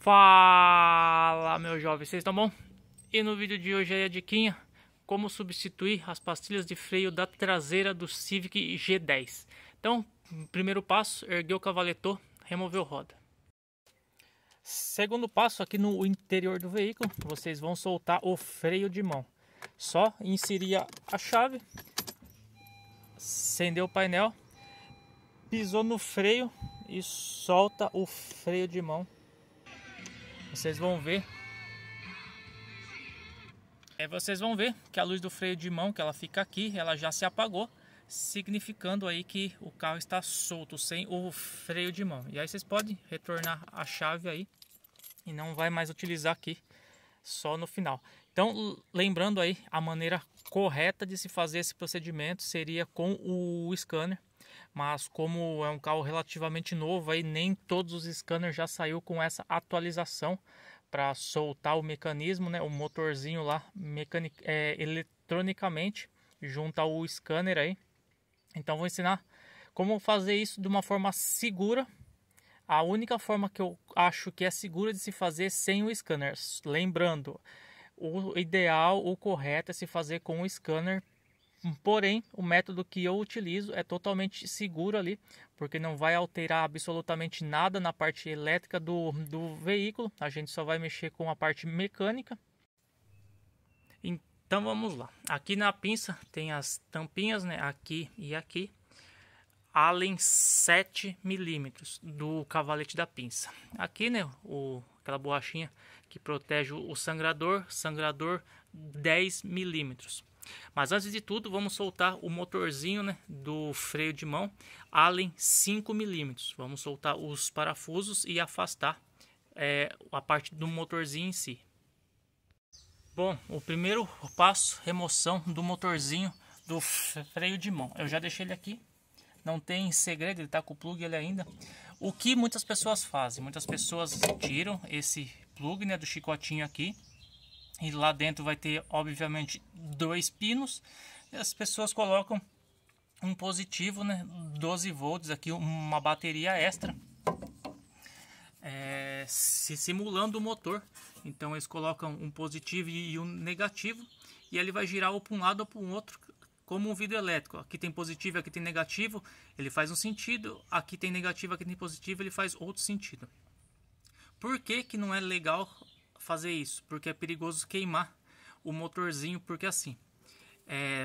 Fala, meus jovens, vocês estão bom? E no vídeo de hoje aí a diquinha como substituir as pastilhas de freio da traseira do Civic G10. Então, primeiro passo, erguer o cavaletor, remover o roda. Segundo passo, aqui no interior do veículo, vocês vão soltar o freio de mão. Só inserir a chave, acender o painel, pisou no freio e solta o freio de mão. Vocês vão ver que a luz do freio de mão, que ela fica aqui, ela já se apagou, significando aí que o carro está solto, sem o freio de mão. E aí vocês podem retornar a chave aí e não vai mais utilizar aqui, só no final. Então, lembrando aí, a maneira correta de se fazer esse procedimento seria com o scanner. Mas como é um carro relativamente novo, aí nem todos os scanners já saiu com essa atualização para soltar o mecanismo, né, o motorzinho lá eletronicamente junto ao scanner aí. Então vou ensinar como fazer isso de uma forma segura. A única forma que eu acho que é segura de se fazer sem o scanner. Lembrando, o ideal, o correto é se fazer com o scanner. Porém, o método que eu utilizo é totalmente seguro ali, porque não vai alterar absolutamente nada na parte elétrica do veículo. A gente só vai mexer com a parte mecânica. Então vamos lá. Aqui na pinça tem as tampinhas, né? Aqui e aqui. Allen 7 mm do cavalete da pinça. Aqui, né? Aquela borrachinha que protege o sangrador 10 mm. Mas antes de tudo, vamos soltar o motorzinho, né, do freio de mão Allen 5 mm. Vamos soltar os parafusos e afastar a parte do motorzinho em si. Bom, o primeiro passo, remoção do motorzinho do freio de mão. Eu já deixei ele aqui, não tem segredo, ele está com o plug ele ainda. O que muitas pessoas fazem? Muitas pessoas tiram esse plug, né, do chicotinho aqui. E lá dentro vai ter, obviamente, 2 pinos. E as pessoas colocam um positivo, né? 12 volts aqui, uma bateria extra. Simulando o motor. Então eles colocam um positivo e um negativo. E ele vai girar ou para um lado ou para o outro, como um vidro elétrico. Aqui tem positivo, aqui tem negativo. Ele faz um sentido. Aqui tem negativo, aqui tem positivo. Ele faz outro sentido. Por que que não é legal fazer isso? Porque é perigoso queimar o motorzinho, porque assim,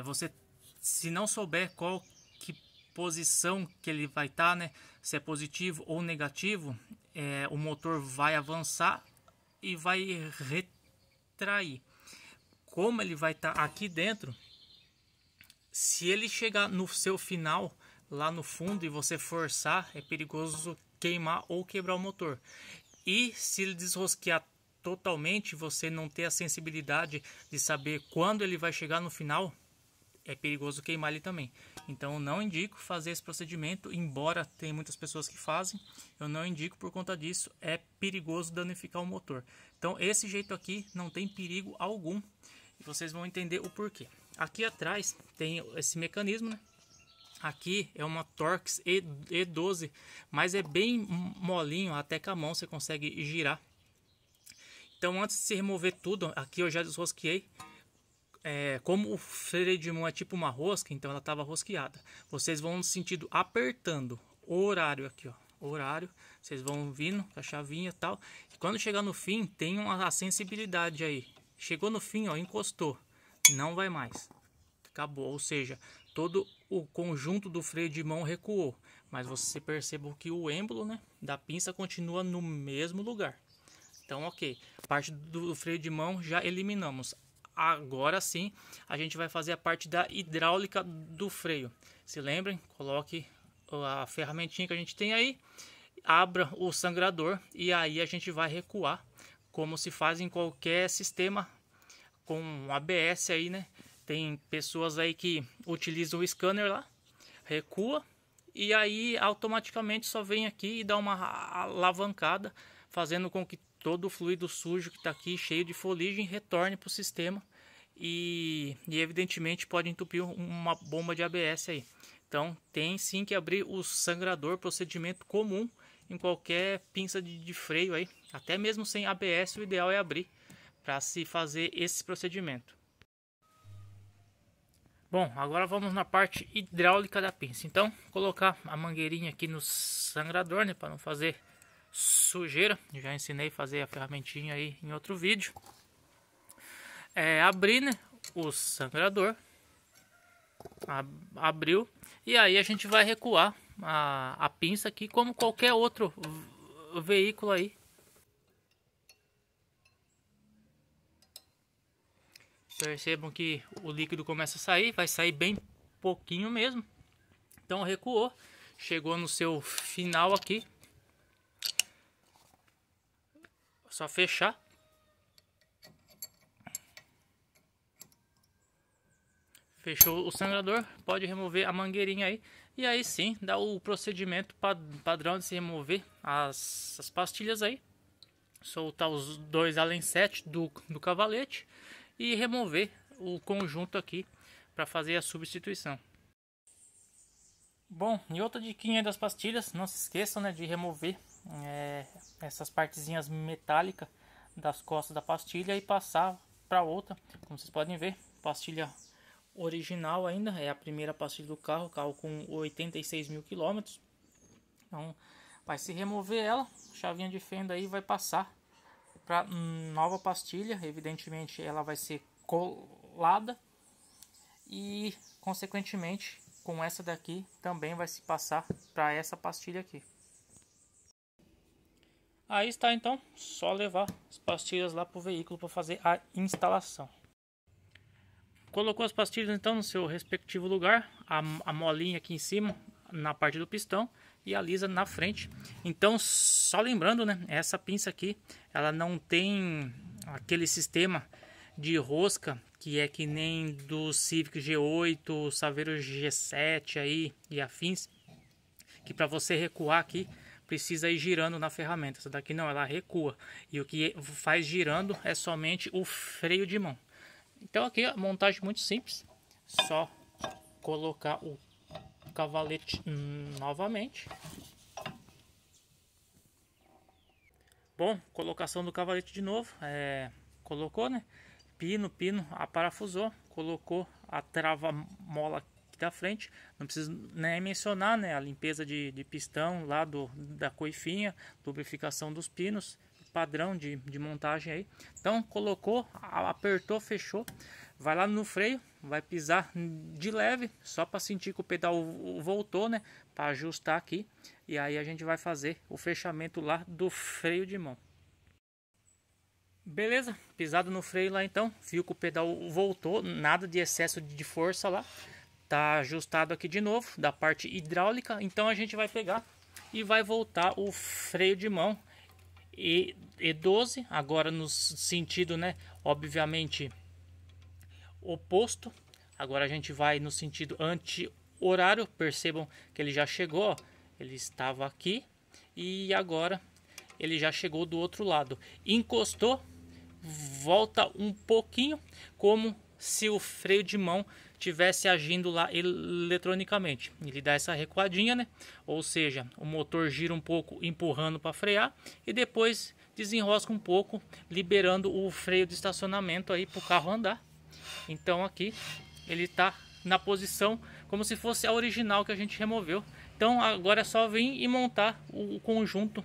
você, se não souber qual que posição que ele vai estar, né, se é positivo ou negativo, o motor vai avançar e vai retrair. Como ele vai estar aqui dentro, se ele chegar no seu final, lá no fundo, e você forçar, é perigoso queimar ou quebrar o motor. E se ele desrosquear totalmente, você não ter a sensibilidade de saber quando ele vai chegar no final, é perigoso queimar ele também. Então eu não indico fazer esse procedimento, embora tem muitas pessoas que fazem, eu não indico por conta disso, é perigoso danificar o motor. Então esse jeito aqui não tem perigo algum, e vocês vão entender o porquê. Aqui atrás tem esse mecanismo, né? Aqui é uma Torx E12, mas é bem molinho, até com a mão você consegue girar. Então antes de se remover tudo, aqui eu já desrosqueei. Como o freio de mão é tipo uma rosca, então ela estava rosqueada. Vocês vão no sentido apertando o horário aqui, ó. Horário, vocês vão vindo com a chavinha e tal. E quando chegar no fim, tem uma sensibilidade aí. Chegou no fim, ó, encostou. Não vai mais. Acabou, ou seja, todo o conjunto do freio de mão recuou. Mas você perceba que o êmbolo, né, da pinça continua no mesmo lugar. Então, ok, parte do freio de mão já eliminamos. Agora sim, a gente vai fazer a parte da hidráulica do freio. Se lembrem, coloque a ferramentinha que a gente tem aí, abra o sangrador e aí a gente vai recuar, como se faz em qualquer sistema com ABS aí, né? Tem pessoas aí que utilizam o scanner lá, recua e aí automaticamente só vem aqui e dá uma alavancada, fazendo com que todo o fluido sujo que está aqui, cheio de fuligem, retorne para o sistema e evidentemente pode entupir uma bomba de ABS aí. Então tem sim que abrir o sangrador, procedimento comum em qualquer pinça de freio aí, até mesmo sem ABS, o ideal é abrir para se fazer esse procedimento. Bom, agora vamos na parte hidráulica da pinça. Então, colocar a mangueirinha aqui no sangrador, né, para não fazer sujeira. Já ensinei a fazer a ferramentinha aí em outro vídeo. Abrir, né, o sangrador. Abriu. E aí a gente vai recuar a pinça aqui como qualquer outro veículo aí. Percebam que o líquido começa a sair, vai sair bem pouquinho mesmo. Então recuou, chegou no seu final aqui. Só fechar. Fechou o sangrador, pode remover a mangueirinha aí. E aí sim, dá o procedimento padrão de se remover as pastilhas aí. Soltar os dois Allen 7 do cavalete. E remover o conjunto aqui para fazer a substituição. Bom, e outra diquinha das pastilhas, não se esqueçam, né, de remover essas partezinhas metálicas das costas da pastilha e passar para outra. Como vocês podem ver, pastilha original ainda, é a primeira pastilha do carro com 86 mil quilômetros. Então vai se remover ela, chavinha de fenda aí vai passar para nova pastilha. Evidentemente ela vai ser colada e consequentemente com essa daqui também vai se passar para essa pastilha aqui. Aí está, então só levar as pastilhas lá para o veículo para fazer a instalação. Colocou as pastilhas então no seu respectivo lugar, a molinha aqui em cima na parte do pistão e a lisa na frente. Então, só lembrando, né, essa pinça aqui, ela não tem aquele sistema de rosca que é que nem do Civic G8, Saveiro G7 aí e afins, que para você recuar aqui precisa ir girando na ferramenta. Essa daqui não, ela recua e o que faz girando é somente o freio de mão. Então aqui a montagem muito simples, só colocar o cavalete novamente. Bom, colocação do cavalete de novo, colocou, né, pino, aparafusou, colocou a trava mola aqui da frente. Não preciso nem mencionar, né, a limpeza de pistão lá da coifinha, lubrificação dos pinos, padrão de montagem aí. Então colocou, apertou, fechou, vai lá no freio, vai pisar de leve, só para sentir que o pedal voltou, né, para ajustar aqui. E aí a gente vai fazer o fechamento lá do freio de mão. Beleza, pisado no freio lá então, viu que o pedal voltou, nada de excesso de força lá. Tá ajustado aqui de novo, da parte hidráulica. Então a gente vai pegar e vai voltar o freio de mão E12, agora no sentido, né, obviamente oposto. Agora a gente vai no sentido anti-horário. Percebam que ele já chegou, ó. Ele estava aqui e agora ele já chegou do outro lado. Encostou, volta um pouquinho, como se o freio de mão tivesse agindo lá eletronicamente. Ele dá essa recuadinha, né? Ou seja, o motor gira um pouco empurrando para frear e depois desenrosca um pouco, liberando o freio de estacionamento aí para o carro andar. Então aqui ele está na posição como se fosse a original que a gente removeu. Então agora é só vir e montar o conjunto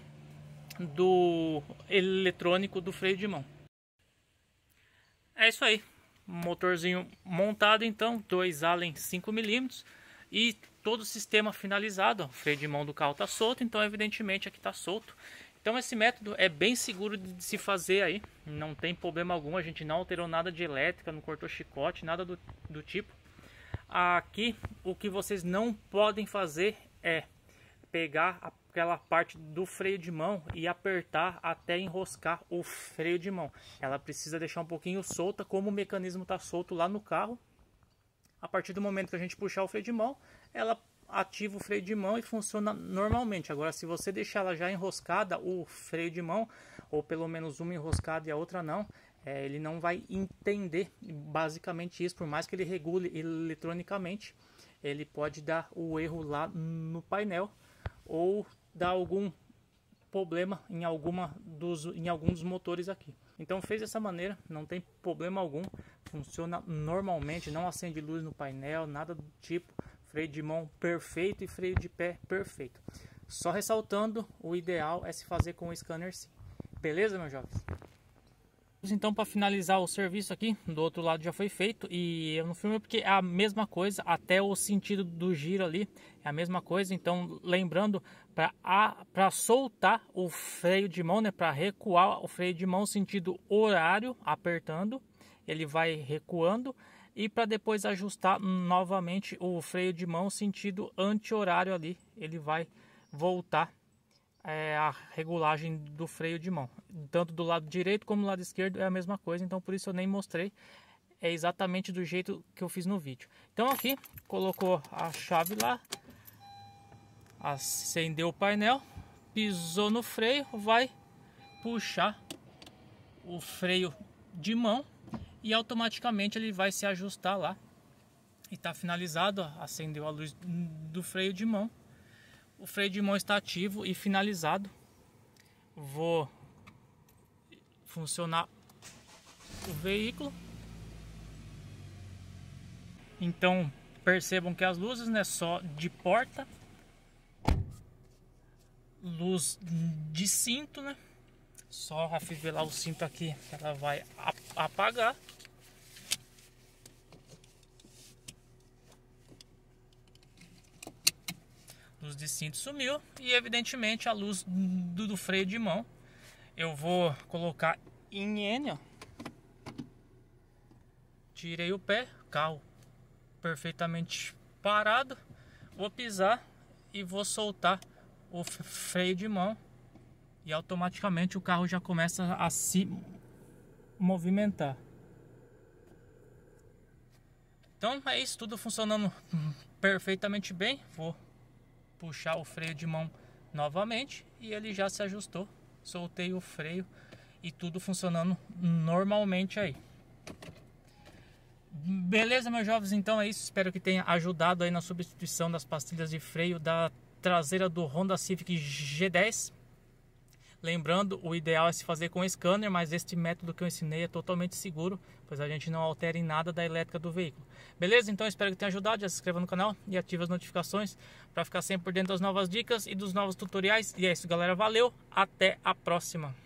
do eletrônico do freio de mão. É isso aí. Motorzinho montado, então 2 Allen 5mm e todo o sistema finalizado. O freio de mão do carro está solto, então evidentemente aqui está solto. Então esse método é bem seguro de se fazer aí, não tem problema algum. A gente não alterou nada de elétrica, não cortou chicote, nada do tipo. Aqui o que vocês não podem fazer é pegar aquela parte do freio de mão e apertar até enroscar o freio de mão. Ela precisa deixar um pouquinho solta, como o mecanismo está solto lá no carro. A partir do momento que a gente puxar o freio de mão, ela ativa o freio de mão e funciona normalmente. Agora, se você deixar ela já enroscada, o freio de mão, ou pelo menos uma enroscada e a outra não, ele não vai entender basicamente isso. Por mais que ele regule eletronicamente, ele pode dar o erro lá no painel ou dar algum problema em algum dos motores aqui. Então fez dessa maneira, não tem problema algum, funciona normalmente, não acende luz no painel, nada do tipo. Freio de mão perfeito e freio de pé perfeito. Só ressaltando, o ideal é se fazer com o scanner sim. Beleza, meus jovens? Então, para finalizar o serviço aqui, do outro lado já foi feito e eu não filmei porque é a mesma coisa, até o sentido do giro ali é a mesma coisa. Então, lembrando, para soltar o freio de mão, né, para recuar o freio de mão sentido horário, apertando, ele vai recuando, e para depois ajustar novamente o freio de mão sentido anti-horário ali, ele vai voltar a regulagem do freio de mão, tanto do lado direito como do lado esquerdo é a mesma coisa. Então por isso eu nem mostrei, é exatamente do jeito que eu fiz no vídeo. Então aqui colocou a chave lá, acendeu o painel, pisou no freio, vai puxar o freio de mão e automaticamente ele vai se ajustar lá e está finalizado. Acendeu a luz do freio de mão, o freio de mão está ativo e finalizado. Vou funcionar o veículo. Então percebam que as luzes, né, só de porta, luz de cinto, né, só afivelar o cinto aqui, ela vai apagar. Luz de cinto sumiu e evidentemente a luz do freio de mão. Eu vou colocar em N, ó. Tirei o pé, carro perfeitamente parado. Vou pisar e vou soltar o freio de mão e automaticamente o carro já começa a se movimentar. Então é isso, tudo funcionando perfeitamente bem. Vou puxar o freio de mão novamente e ele já se ajustou. Soltei o freio e tudo funcionando normalmente aí. Beleza, meus jovens? Então é isso. Espero que tenha ajudado aí na substituição das pastilhas de freio da traseira do Honda Civic G10. Lembrando, o ideal é se fazer com scanner, mas este método que eu ensinei é totalmente seguro, pois a gente não altera em nada da elétrica do veículo. Beleza? Então espero que tenha ajudado. Já se inscreva no canal e ative as notificações para ficar sempre por dentro das novas dicas e dos novos tutoriais. E é isso, galera. Valeu, até a próxima.